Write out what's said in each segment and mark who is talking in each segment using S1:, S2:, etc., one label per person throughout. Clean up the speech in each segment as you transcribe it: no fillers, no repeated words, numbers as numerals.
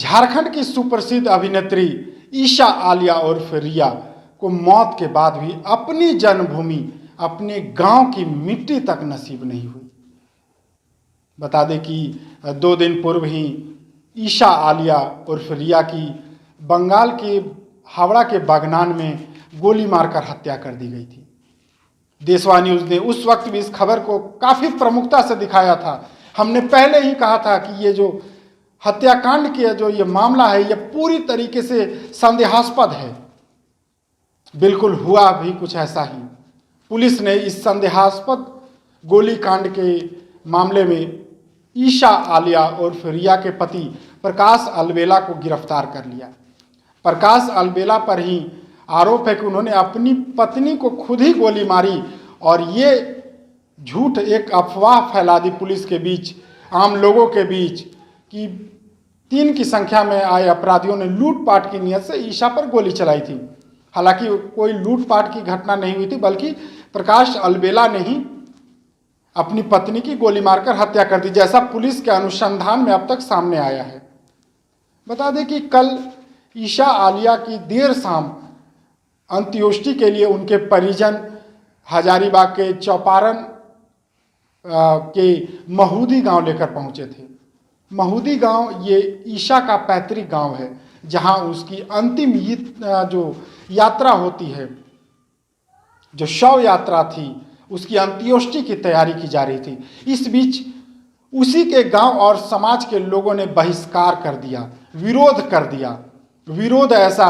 S1: झारखंड की सुप्रसिद्ध अभिनेत्री ईशा आलिया उर्फ रिया को मौत के बाद भी अपनी जन्मभूमि, अपने गांव की मिट्टी तक नसीब नहीं हुई। बता दें कि 2 दिन पूर्व ही ईशा आलिया उर्फ रिया की बंगाल के हावड़ा के बागनान में गोली मारकर हत्या कर दी गई थी। देशवा न्यूज़ ने उस वक्त भी इस खबर को काफ़ी प्रमुखता से दिखाया था। हमने पहले ही कहा था कि ये जो हत्याकांड के जो ये मामला है, ये पूरी तरीके से संदेहास्पद है। बिल्कुल हुआ भी कुछ ऐसा ही। पुलिस ने इस संदेहास्पद गोलीकांड के मामले में ईशा आलिया उर्फ रिया के पति प्रकाश अलबेला को गिरफ्तार कर लिया। प्रकाश अलबेला पर ही आरोप है कि उन्होंने अपनी पत्नी को खुद ही गोली मारी और ये झूठ एक अफवाह फैला दी पुलिस के बीच, आम लोगों के बीच, कि 3 की संख्या में आए अपराधियों ने लूटपाट की नीयत से ईशा पर गोली चलाई थी। हालांकि कोई लूटपाट की घटना नहीं हुई थी, बल्कि प्रकाश अलबेला ने ही अपनी पत्नी की गोली मारकर हत्या कर दी, जैसा पुलिस के अनुसंधान में अब तक सामने आया है। बता दें कि कल ईशा आलिया की देर शाम अंत्येष्टि के लिए उनके परिजन हजारीबाग के चौपारण के महूदी गांव लेकर पहुंचे थे। महूदी गांव ये ईशा का पैतृक गांव है, जहां उसकी अंतिम जो यात्रा होती है, जो शव यात्रा थी, उसकी अंत्येष्टि की तैयारी की जा रही थी। इस बीच उसी के गांव और समाज के लोगों ने बहिष्कार कर दिया, विरोध कर दिया। विरोध ऐसा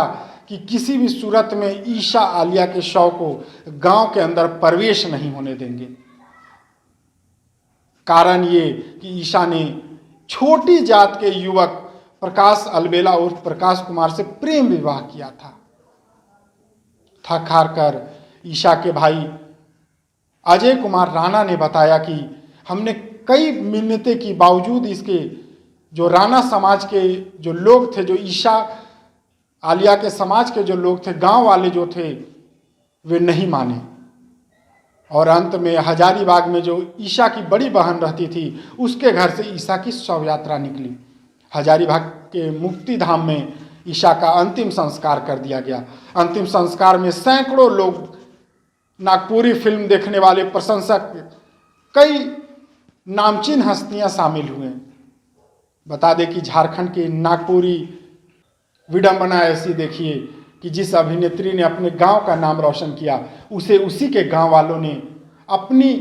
S1: कि किसी भी सूरत में ईशा आलिया के शव को गांव के अंदर प्रवेश नहीं होने देंगे। कारण ये कि ईशा ने छोटी जात के युवक प्रकाश अलबेला उर्फ प्रकाश कुमार से प्रेम विवाह किया था। थक हार कर ईशा के भाई अजय कुमार राणा ने बताया कि हमने कई मिन्नतें की, बावजूद इसके जो राणा समाज के जो लोग थे, जो ईशा आलिया के समाज के जो लोग थे, गांव वाले जो थे, वे नहीं माने। और अंत में हजारीबाग में जो ईशा की बड़ी बहन रहती थी, उसके घर से ईशा की शव यात्रा निकली। हजारीबाग के मुक्ति धाम में ईशा का अंतिम संस्कार कर दिया गया। अंतिम संस्कार में सैकड़ों लोग, नागपुरी फिल्म देखने वाले प्रशंसक, कई नामचीन हस्तियां शामिल हुए। बता दें कि झारखंड की नागपुरी विडंबना ऐसी देखिए कि जिस अभिनेत्री ने अपने गांव का नाम रोशन किया, उसे उसी के गांव वालों ने अपनी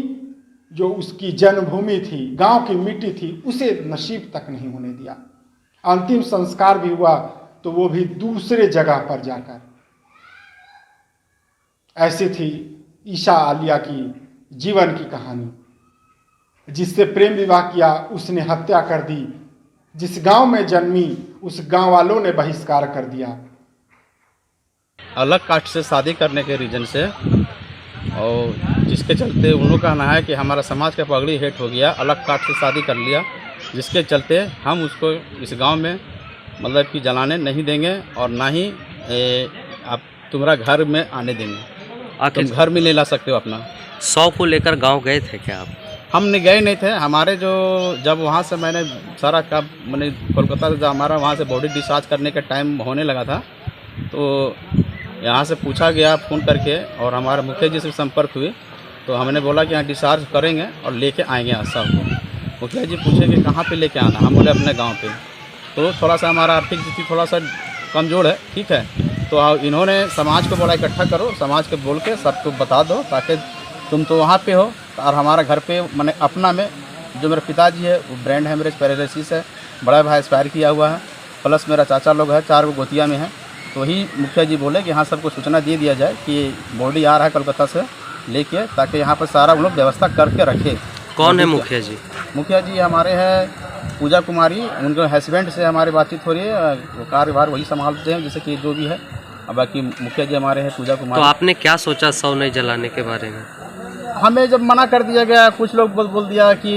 S1: जो उसकी जन्मभूमि थी, गांव की मिट्टी थी, उसे नसीब तक नहीं होने दिया। अंतिम संस्कार भी हुआ तो वो भी दूसरे जगह पर जाकर। ऐसी थी ईशा आलिया की जीवन की कहानी। जिससे प्रेम विवाह किया उसने हत्या कर दी, जिस गांव में जन्मी उस गांव वालों ने बहिष्कार कर दिया।
S2: अलग कास्ट से शादी करने के रीजन से, और जिसके चलते उन लोग का कहना है कि हमारा समाज का पगड़ी हेट हो गया, अलग कास्ट से शादी कर लिया, जिसके चलते हम उसको इस गांव में मतलब कि जलाने नहीं देंगे और ना ही आप तुम्हारा घर में आने देंगे। तुम घर में ले ला सकते हो अपना।
S3: 100 को लेकर गांव गए थे क्या आप?
S2: हम गए नहीं थे। हमारे जो जब वहाँ से मैंने सारा काम मैंने कोलकाता से, जब हमारा वहाँ से बॉडी डिस्चार्ज करने का टाइम होने लगा था, तो यहाँ से पूछा गया फ़ोन करके और हमारे मुखिया जी से संपर्क हुए, तो हमने बोला कि यहाँ डिस्चार्ज करेंगे और लेके आएंगे सब को। मुखिया जी पूछे कि कहाँ पे लेके आना, हम बोले अपने गांव पे। तो थोड़ा सा हमारा आर्थिक स्थिति थोड़ा सा कमज़ोर है, ठीक है, तो इन्होंने समाज को बोला इकट्ठा करो, समाज को बोल के सबको बता दो, ताकि तुम तो वहाँ पे हो और हमारा घर पे मैंने अपना में जो मेरे पिताजी है वो ब्रेन हेमरेज पैरालिसिस है, बड़ा भाई एक्सपायर किया हुआ है, प्लस मेरा चाचा लोग है, 4 गोतिया में है। तो ही मुखिया जी बोले कि हाँ सबको सूचना दे दिया जाए कि बॉडी आ रहा है कोलकाता से लेके, ताकि यहाँ पर सारा उन लोग व्यवस्था करके रखे।
S3: कौन है मुखिया जी?
S2: मुखिया जी हमारे हैं पूजा कुमारी, उनके हस्बैंड से हमारी बातचीत हो रही है, वो कार्यभार वही संभालते हैं, जैसे कि जो भी है। अब बाकी मुखिया जी हमारे हैं पूजा कुमारी।
S3: तो आपने क्या सोचा शव नहीं जलाने के बारे में?
S2: हमें जब मना कर दिया गया, कुछ लोग बोल दिया कि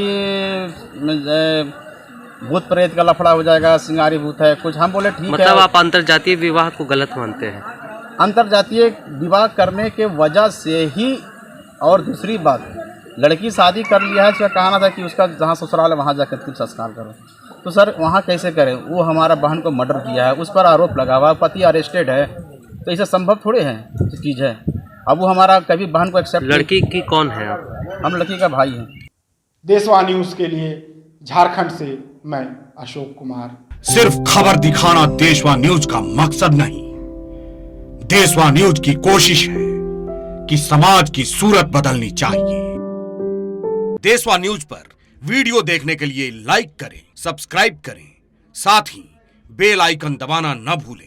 S2: भूत प्रेत का लफड़ा हो जाएगा, सिंगारी भूत है कुछ। हम बोले ठीक है।
S3: मतलब आप अंतर्जातीय विवाह को गलत मानते हैं?
S2: अंतर्जातीय विवाह करने के वजह से ही, और दूसरी बात, लड़की शादी कर लिया है, उसका कहना था कि उसका जहाँ ससुराल है वहाँ जाकर कुछ संस्कार करो। तो सर वहाँ कैसे करें? वो हमारा बहन को मर्डर किया है, उस पर आरोप लगा हुआ, पति अरेस्टेड है, तो ऐसा संभव थोड़े है चीज़ है। अब वो हमारा कभी बहन को एक्सेप्ट,
S3: लड़की की कौन है आप?
S2: हम लड़की का भाई हैं।
S1: देशवा न्यूज के लिए झारखंड से मैं अशोक कुमार।
S4: सिर्फ खबर दिखाना देशवा न्यूज का मकसद नहीं, देशवा न्यूज की कोशिश है कि समाज की सूरत बदलनी चाहिए। देशवा न्यूज पर वीडियो देखने के लिए लाइक करें, सब्सक्राइब करें, साथ ही बेल आइकन दबाना न भूलें।